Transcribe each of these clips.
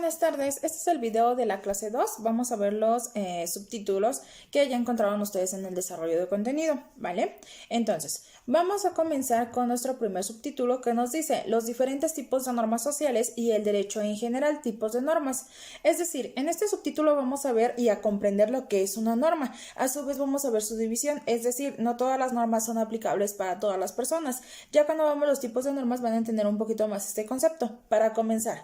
buenas tardes. Este es el video de la clase 2. Vamos a ver los subtítulos que ya encontraron ustedes en el desarrollo de contenido, ¿vale? Entonces, vamos a comenzar con nuestro primer subtítulo que nos dice los diferentes tipos de normas sociales y el derecho en general, tipos de normas. Es decir, en este subtítulo vamos a ver y a comprender lo que es una norma. A su vez vamos a ver su división, es decir, no todas las normas son aplicables para todas las personas. Ya cuando vamos los tipos de normas van a entender un poquito más este concepto. Para comenzar,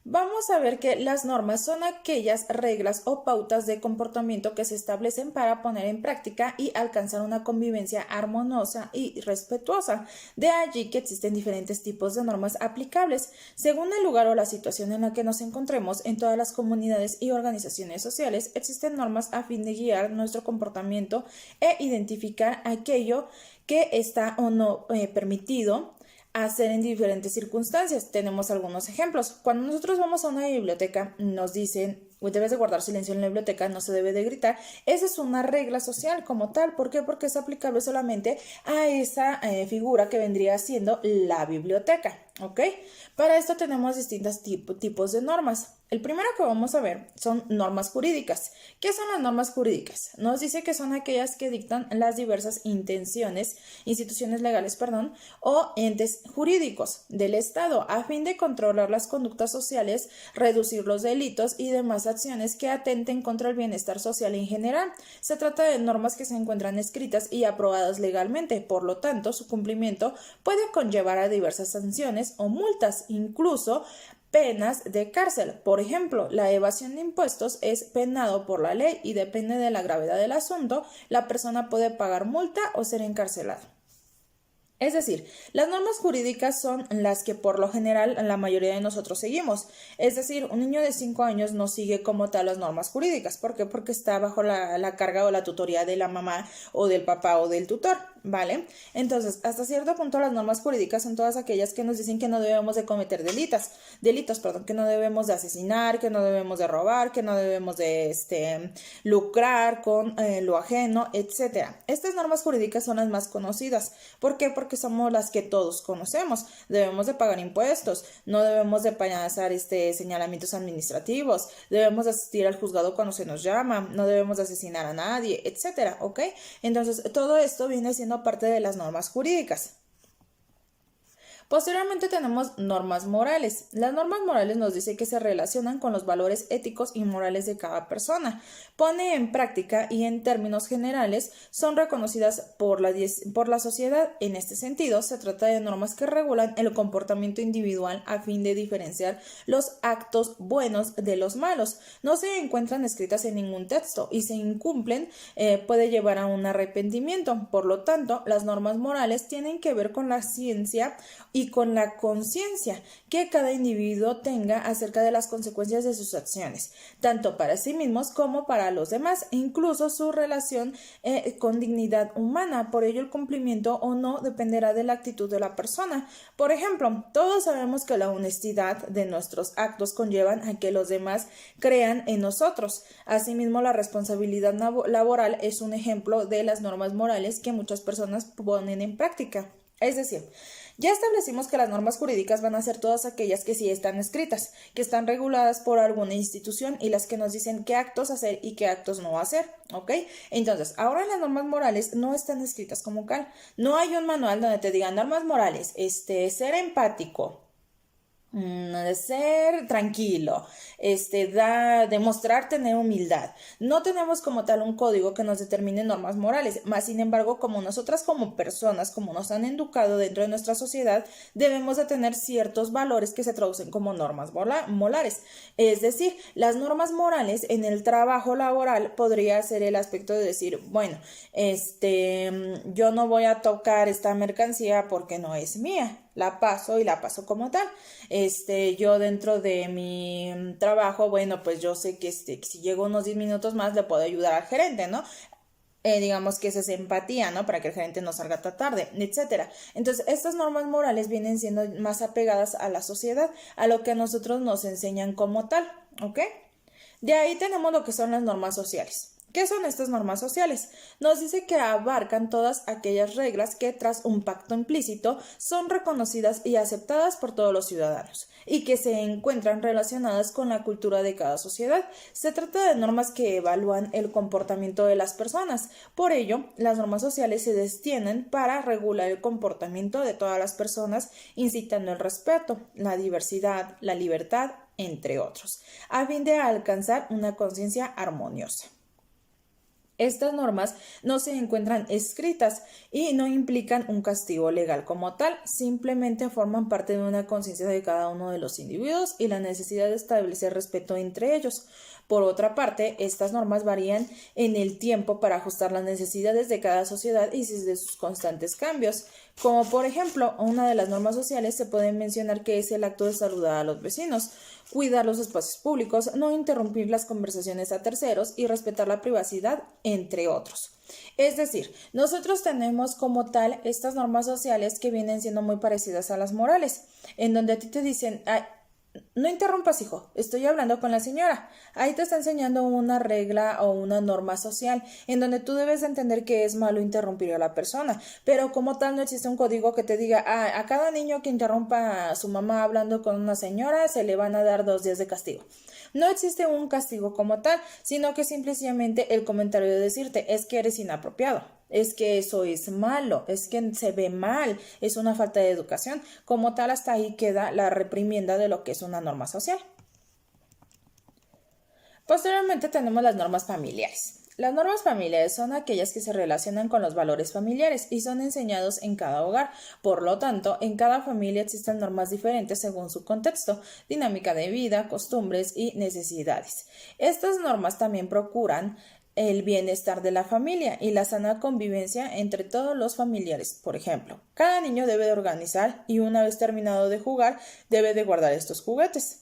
vamos a ver que las normas son aquellas reglas o pautas de comportamiento que se establecen para poner en práctica y alcanzar una convivencia armoniosa y respetuosa. De allí que existen diferentes tipos de normas aplicables según el lugar o la situación en la que nos encontremos. En todas las comunidades y organizaciones sociales existen normas a fin de guiar nuestro comportamiento e identificar aquello que está o no permitido hacer en diferentes circunstancias. Tenemos algunos ejemplos. Cuando nosotros vamos a una biblioteca, nos dicen, debes de guardar silencio en la biblioteca, no se debe de gritar. Esa es una regla social como tal. ¿Por qué? Porque es aplicable solamente a esa figura que vendría siendo la biblioteca, ¿ok? Para esto tenemos distintos tipos de normas. El primero que vamos a ver son normas jurídicas. ¿Qué son las normas jurídicas? Nos dice que son aquellas que dictan las diversas instituciones legales, o entes jurídicos del Estado a fin de controlar las conductas sociales, reducir los delitos y demás acciones que atenten contra el bienestar social en general. Se trata de normas que se encuentran escritas y aprobadas legalmente, por lo tanto, su cumplimiento puede conllevar a diversas sanciones o multas, incluso penas de cárcel. Por ejemplo, la evasión de impuestos es penado por la ley y depende de la gravedad del asunto, la persona puede pagar multa o ser encarcelada. Es decir, las normas jurídicas son las que por lo general la mayoría de nosotros seguimos. Es decir, un niño de 5 años no sigue como tal las normas jurídicas. ¿Por qué? Porque está bajo la carga o la tutoría de la mamá o del papá o del tutor, ¿vale? Entonces, hasta cierto punto las normas jurídicas son todas aquellas que nos dicen que no debemos de cometer delitos, que no debemos de asesinar, que no debemos de robar, que no debemos de lucrar con lo ajeno, etc. Estas normas jurídicas son las más conocidas. ¿Por qué? Porque somos las que todos conocemos. Debemos de pagar impuestos, no debemos de pasar señalamientos administrativos, debemos de asistir al juzgado cuando se nos llama, no debemos de asesinar a nadie, etcétera, ¿ok? Entonces, todo esto viene siendo parte de las normas jurídicas. Posteriormente tenemos normas morales. Las normas morales nos dice que se relacionan con los valores éticos y morales de cada persona. Pone en práctica y en términos generales son reconocidas por la sociedad. En este sentido, se trata de normas que regulan el comportamiento individual a fin de diferenciar los actos buenos de los malos. No se encuentran escritas en ningún texto y si incumplen puede llevar a un arrepentimiento. Por lo tanto, las normas morales tienen que ver con la ciencia y con la conciencia que cada individuo tenga acerca de las consecuencias de sus acciones, tanto para sí mismos como para los demás, incluso su relación con dignidad humana. Por ello, el cumplimiento o no dependerá de la actitud de la persona. Por ejemplo, todos sabemos que la honestidad de nuestros actos conllevan a que los demás crean en nosotros. Asimismo, la responsabilidad laboral es un ejemplo de las normas morales que muchas personas ponen en práctica. Es decir, ya establecimos que las normas jurídicas van a ser todas aquellas que sí están escritas, que están reguladas por alguna institución y las que nos dicen qué actos hacer y qué actos no hacer, ¿ok? Entonces, ahora las normas morales no están escritas como tal. No hay un manual donde te digan normas morales, ser empático, ser tranquilo, demostrar tener humildad. No tenemos como tal un código que nos determine normas morales, más sin embargo, como nosotras como personas, como nos han educado dentro de nuestra sociedad, debemos de tener ciertos valores que se traducen como normas morales. Es decir, las normas morales en el trabajo laboral podría ser el aspecto de decir, bueno, yo no voy a tocar esta mercancía porque no es mía. La paso como tal. Yo dentro de mi trabajo, bueno, pues yo sé que si llego unos 10 minutos más le puedo ayudar al gerente, ¿no? Digamos que esa es empatía, ¿no? Para que el gerente no salga tan tarde, etcétera. Entonces, estas normas morales vienen siendo más apegadas a la sociedad, a lo que a nosotros nos enseñan como tal, ¿ok? De ahí tenemos lo que son las normas sociales. ¿Qué son estas normas sociales? Nos dice que abarcan todas aquellas reglas que tras un pacto implícito son reconocidas y aceptadas por todos los ciudadanos y que se encuentran relacionadas con la cultura de cada sociedad. Se trata de normas que evalúan el comportamiento de las personas. Por ello, las normas sociales se destinan para regular el comportamiento de todas las personas, incitando el respeto, la diversidad, la libertad, entre otros, a fin de alcanzar una conciencia armoniosa. Estas normas no se encuentran escritas y no implican un castigo legal como tal, simplemente forman parte de una conciencia de cada uno de los individuos y la necesidad de establecer respeto entre ellos. Por otra parte, estas normas varían en el tiempo para ajustar las necesidades de cada sociedad y de sus constantes cambios. Como por ejemplo, una de las normas sociales se puede mencionar que es el acto de saludar a los vecinos, cuidar los espacios públicos, no interrumpir las conversaciones a terceros y respetar la privacidad, entre otros. Es decir, nosotros tenemos como tal estas normas sociales que vienen siendo muy parecidas a las morales, en donde a ti te dicen, no interrumpas, hijo, estoy hablando con la señora. Ahí te está enseñando una regla o una norma social en donde tú debes de entender que es malo interrumpir a la persona, pero como tal no existe un código que te diga, a cada niño que interrumpa a su mamá hablando con una señora se le van a dar 2 días de castigo. No existe un castigo como tal, sino que simplemente el comentario de decirte es que eres inapropiado. Es que eso es malo, es que se ve mal, es una falta de educación. Como tal, hasta ahí queda la reprimienda de lo que es una norma social. Posteriormente tenemos las normas familiares. Las normas familiares son aquellas que se relacionan con los valores familiares y son enseñados en cada hogar. Por lo tanto, en cada familia existen normas diferentes según su contexto, dinámica de vida, costumbres y necesidades. Estas normas también procuran el bienestar de la familia y la sana convivencia entre todos los familiares. Por ejemplo, cada niño debe de organizar y una vez terminado de jugar, debe de guardar estos juguetes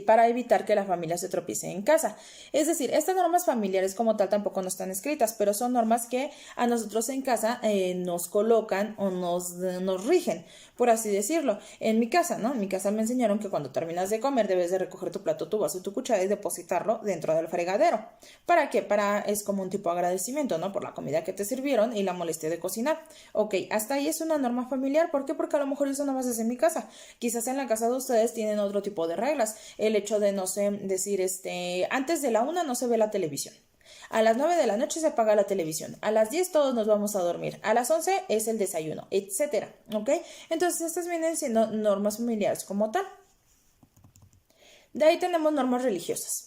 para evitar que la familia se tropiece en casa. Es decir, estas normas familiares como tal tampoco no están escritas, pero son normas que a nosotros en casa nos colocan o nos rigen, por así decirlo. En mi casa, ¿no? En mi casa me enseñaron que cuando terminas de comer debes de recoger tu plato, tu vaso y tu cuchara y depositarlo dentro del fregadero. ¿Para qué? Es como un tipo de agradecimiento, ¿no? Por la comida que te sirvieron y la molestia de cocinar. Ok, hasta ahí es una norma familiar. ¿Por qué? Porque a lo mejor eso no más es en mi casa. Quizás en la casa de ustedes tienen otro tipo de reglas. El hecho de, no sé, decir, antes de la 1 no se ve la televisión. A las 9 de la noche se apaga la televisión. A las 10 todos nos vamos a dormir. A las 11 es el desayuno, etcétera. ¿Ok? Entonces, estas vienen siendo normas familiares como tal. De ahí tenemos normas religiosas.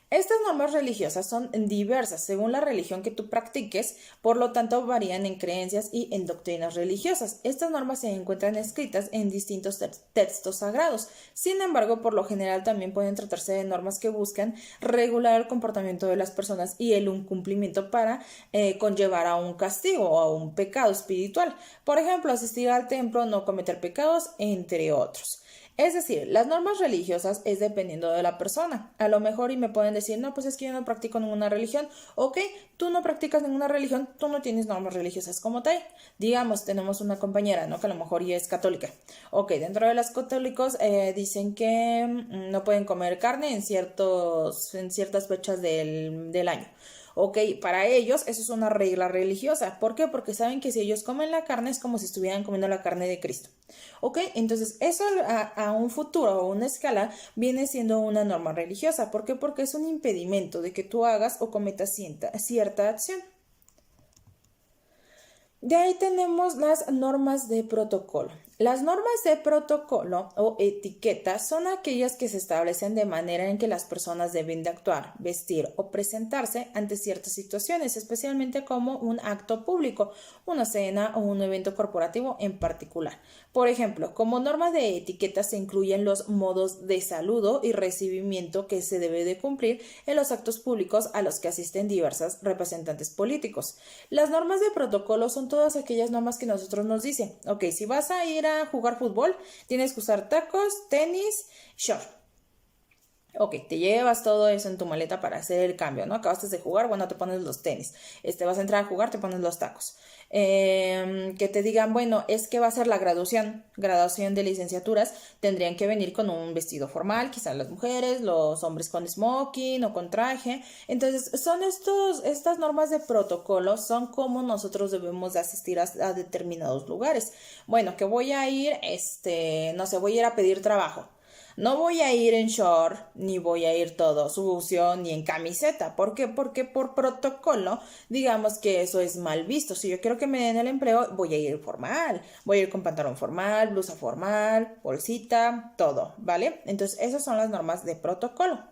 Estas normas religiosas son diversas según la religión que tú practiques, por lo tanto varían en creencias y en doctrinas religiosas. Estas normas se encuentran escritas en distintos textos sagrados. Sin embargo, por lo general también pueden tratarse de normas que buscan regular el comportamiento de las personas y el incumplimiento para conllevar a un castigo o a un pecado espiritual. Por ejemplo, asistir al templo, no cometer pecados, entre otros. Es decir, las normas religiosas es dependiendo de la persona. A lo mejor y me pueden decir, no, pues es que yo no practico ninguna religión. Ok, tú no practicas ninguna religión, tú no tienes normas religiosas como tal. Digamos, tenemos una compañera, ¿no? Que a lo mejor ya es católica. Ok, dentro de los católicos dicen que no pueden comer carne en ciertas fechas del año. Ok, para ellos eso es una regla religiosa. ¿Por qué? Porque saben que si ellos comen la carne es como si estuvieran comiendo la carne de Cristo. Ok, entonces eso a un futuro o una escala viene siendo una norma religiosa. ¿Por qué? Porque es un impedimento de que tú hagas o cometas cierta acción. De ahí tenemos las normas de protocolo. Las normas de protocolo o etiqueta son aquellas que se establecen de manera en que las personas deben de actuar, vestir o presentarse ante ciertas situaciones, especialmente como un acto público, una cena o un evento corporativo en particular. Por ejemplo, como norma de etiqueta se incluyen los modos de saludo y recibimiento que se debe de cumplir en los actos públicos a los que asisten diversas representantes políticos. Las normas de protocolo son todas aquellas normas que nosotros nos dicen, ok, si vas a ir a jugar fútbol, tienes que usar tacos, tenis, short. Ok, te llevas todo eso en tu maleta para hacer el cambio, ¿no? Acabaste de jugar, bueno, te pones los tenis. Vas a entrar a jugar, te pones los tacos. Que te digan, bueno, es que va a ser la graduación de licenciaturas, tendrían que venir con un vestido formal, quizás las mujeres, los hombres con smoking o con traje. Entonces, son estas normas de protocolo, son como nosotros debemos de asistir a determinados lugares. Bueno, que voy a ir, no sé, voy a ir a pedir trabajo. No voy a ir en short, ni voy a ir todo sucio, ni en camiseta. ¿Por qué? Porque por protocolo, digamos que eso es mal visto. Si yo quiero que me den el empleo, voy a ir formal. Voy a ir con pantalón formal, blusa formal, bolsita, todo, ¿vale? Entonces, esas son las normas de protocolo.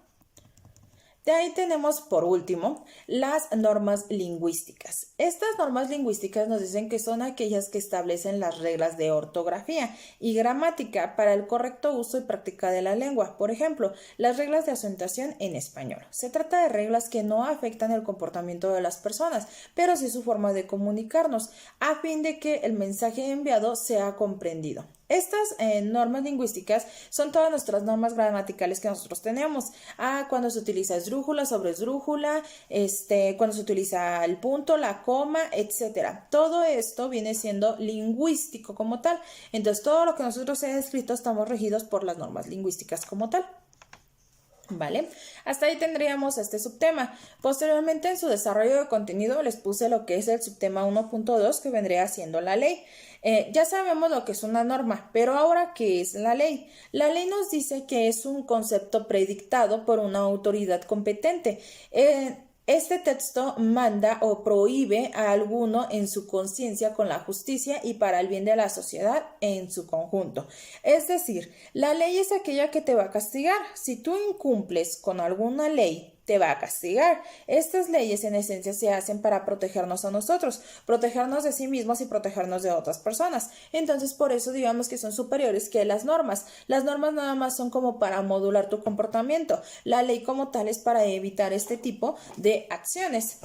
De ahí tenemos, por último, las normas lingüísticas. Estas normas lingüísticas nos dicen que son aquellas que establecen las reglas de ortografía y gramática para el correcto uso y práctica de la lengua. Por ejemplo, las reglas de acentuación en español. Se trata de reglas que no afectan el comportamiento de las personas, pero sí su forma de comunicarnos, a fin de que el mensaje enviado sea comprendido. Estas normas lingüísticas son todas nuestras normas gramaticales que nosotros tenemos. Cuando se utiliza esdrújula sobre esdrújula, cuando se utiliza el punto, la coma, etcétera. Todo esto viene siendo lingüístico como tal. Entonces, todo lo que nosotros hemos escrito estamos regidos por las normas lingüísticas como tal. ¿Vale? Hasta ahí tendríamos este subtema. Posteriormente, en su desarrollo de contenido, les puse lo que es el subtema 1.2, que vendría siendo la ley. Ya sabemos lo que es una norma, pero ahora, ¿qué es la ley? La ley nos dice que es un concepto predictado por una autoridad competente. Este texto manda o prohíbe a alguno en su conciencia con la justicia y para el bien de la sociedad en su conjunto. Es decir, la ley es aquella que te va a castigar. Si tú incumples con alguna ley, te va a castigar. Estas leyes en esencia se hacen para protegernos a nosotros, protegernos de sí mismos y protegernos de otras personas. Entonces, por eso digamos que son superiores que las normas. Las normas nada más son como para modular tu comportamiento. La ley como tal es para evitar este tipo de acciones.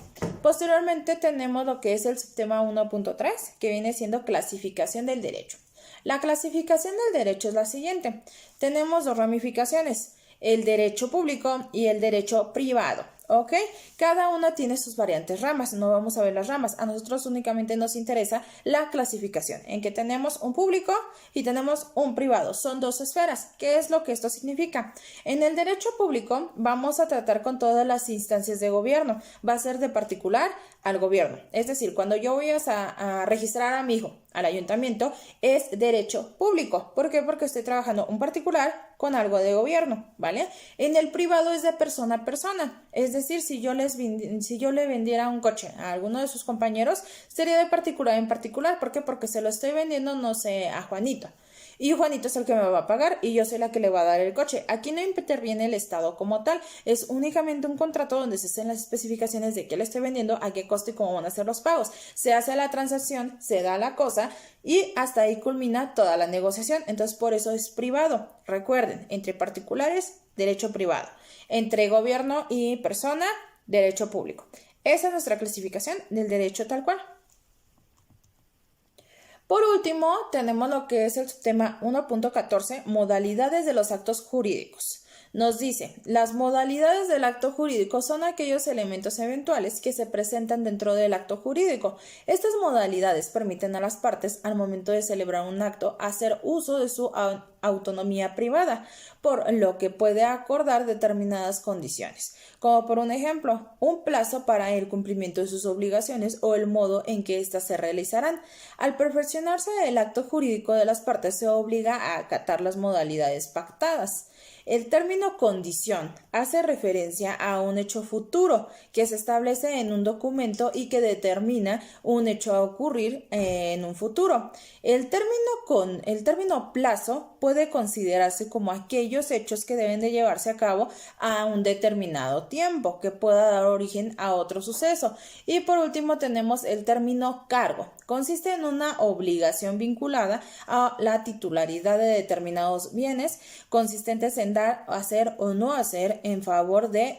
Posteriormente tenemos lo que es el subtema 1.3, que viene siendo clasificación del derecho. La clasificación del derecho es la siguiente. Tenemos dos ramificaciones: el derecho público y el derecho privado. ¿Ok? Cada una tiene sus variantes ramas, no vamos a ver las ramas, a nosotros únicamente nos interesa la clasificación, en que tenemos un público y tenemos un privado, son dos esferas. ¿Qué es lo que esto significa? En el derecho público vamos a tratar con todas las instancias de gobierno, va a ser de particular al gobierno, es decir, cuando yo voy a registrar a mi hijo al ayuntamiento, es derecho público. ¿Por qué? Porque estoy trabajando un particular con algo de gobierno, ¿vale? En el privado es de persona a persona, es decir, si yo le vendiera un coche a alguno de sus compañeros, sería de particular en particular. ¿Por qué? Porque se lo estoy vendiendo, no sé, a Juanito. Y Juanito es el que me va a pagar y yo soy la que le va a dar el coche. Aquí no interviene el Estado como tal, es únicamente un contrato donde se hacen las especificaciones de qué le estoy vendiendo, a qué costo y cómo van a ser los pagos. Se hace la transacción, se da la cosa y hasta ahí culmina toda la negociación. Entonces, por eso es privado. Recuerden, entre particulares, derecho privado. Entre gobierno y persona, derecho público. Esa es nuestra clasificación del derecho tal cual. Por último, tenemos lo que es el subtema 1.14, modalidades de los actos jurídicos. Nos dice, las modalidades del acto jurídico son aquellos elementos eventuales que se presentan dentro del acto jurídico. Estas modalidades permiten a las partes, al momento de celebrar un acto, hacer uso de su autonomía privada, por lo que puede acordar determinadas condiciones, como por un ejemplo, un plazo para el cumplimiento de sus obligaciones o el modo en que éstas se realizarán. Al perfeccionarse el acto jurídico de las partes, se obliga a acatar las modalidades pactadas. El término condición hace referencia a un hecho futuro que se establece en un documento y que determina un hecho a ocurrir en un futuro. El término plazo puede considerarse como aquellos hechos que deben de llevarse a cabo a un determinado tiempo que pueda dar origen a otro suceso. Y por último tenemos el término cargo. Consiste en una obligación vinculada a la titularidad de determinados bienes consistentes en dar, hacer o no hacer en favor de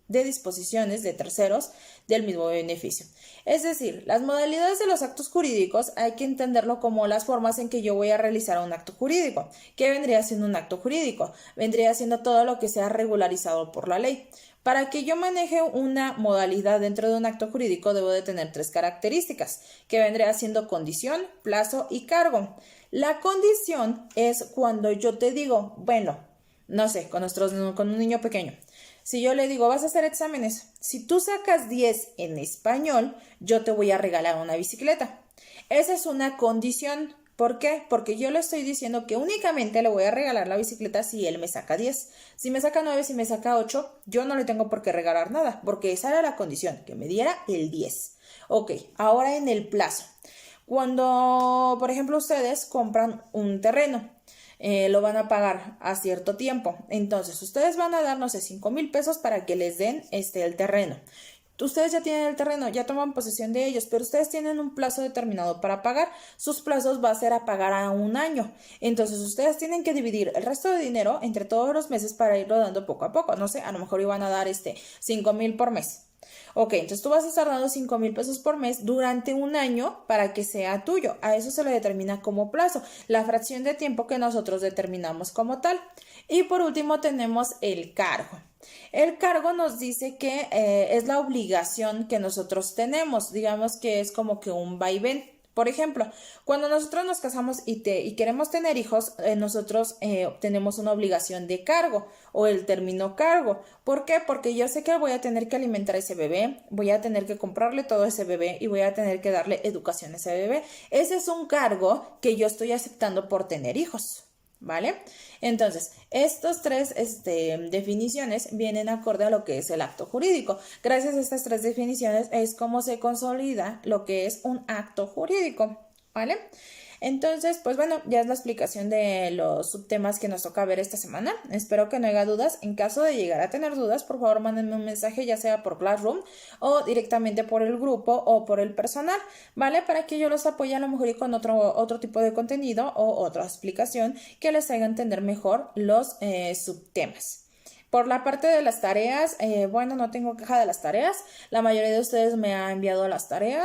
de disposiciones de terceros del mismo beneficio. Es decir, las modalidades de los actos jurídicos hay que entenderlo como las formas en que yo voy a realizar un acto jurídico. ¿Qué vendría siendo un acto jurídico? Vendría siendo todo lo que sea regularizado por la ley. Para que yo maneje una modalidad dentro de un acto jurídico debo de tener 3 características, que vendría siendo condición, plazo y cargo. La condición es cuando yo te digo, bueno, no sé, con un niño pequeño. Si yo le digo, vas a hacer exámenes, si tú sacas 10 en español, yo te voy a regalar una bicicleta. Esa es una condición. ¿Por qué? Porque yo le estoy diciendo que únicamente le voy a regalar la bicicleta si él me saca 10. Si me saca 9, si me saca 8, yo no le tengo por qué regalar nada, porque esa era la condición, que me diera el 10. Ok, ahora en el plazo. Cuando, por ejemplo, ustedes compran un terreno, lo van a pagar a cierto tiempo. Entonces, ustedes van a dar, no sé, 5,000 pesos para que les den el terreno. Ustedes ya tienen el terreno, ya toman posesión de ellos, pero ustedes tienen un plazo determinado para pagar. Sus plazos va a ser a pagar a un año. Entonces, ustedes tienen que dividir el resto de dinero entre todos los meses para irlo dando poco a poco. No sé, a lo mejor iban a dar 5,000 por mes. Ok, entonces tú vas a estar dando 5,000 pesos por mes durante un año para que sea tuyo. A eso se le determina como plazo, la fracción de tiempo que nosotros determinamos como tal. Y por último tenemos el cargo. El cargo nos dice que es la obligación que nosotros tenemos, digamos que es como que un vaivén. Por ejemplo, cuando nosotros nos casamos y queremos tener hijos, nosotros tenemos una obligación de cargo o el término cargo. ¿Por qué? Porque yo sé que voy a tener que alimentar a ese bebé, voy a tener que comprarle todo a ese bebé y voy a tener que darle educación a ese bebé. Ese es un cargo que yo estoy aceptando por tener hijos. ¿Vale? Entonces, estas 3 definiciones vienen acorde a lo que es el acto jurídico. Gracias a estas 3 definiciones es como se consolida lo que es un acto jurídico, ¿vale? Entonces, pues bueno, ya es la explicación de los subtemas que nos toca ver esta semana. Espero que no haya dudas. En caso de llegar a tener dudas, por favor, mándenme un mensaje, ya sea por Classroom o directamente por el grupo o por el personal, ¿vale? Para que yo los apoye a lo mejor y con otro tipo de contenido o otra explicación que les haga entender mejor los subtemas. Por la parte de las tareas, bueno, no tengo queja de las tareas. La mayoría de ustedes me ha enviado las tareas.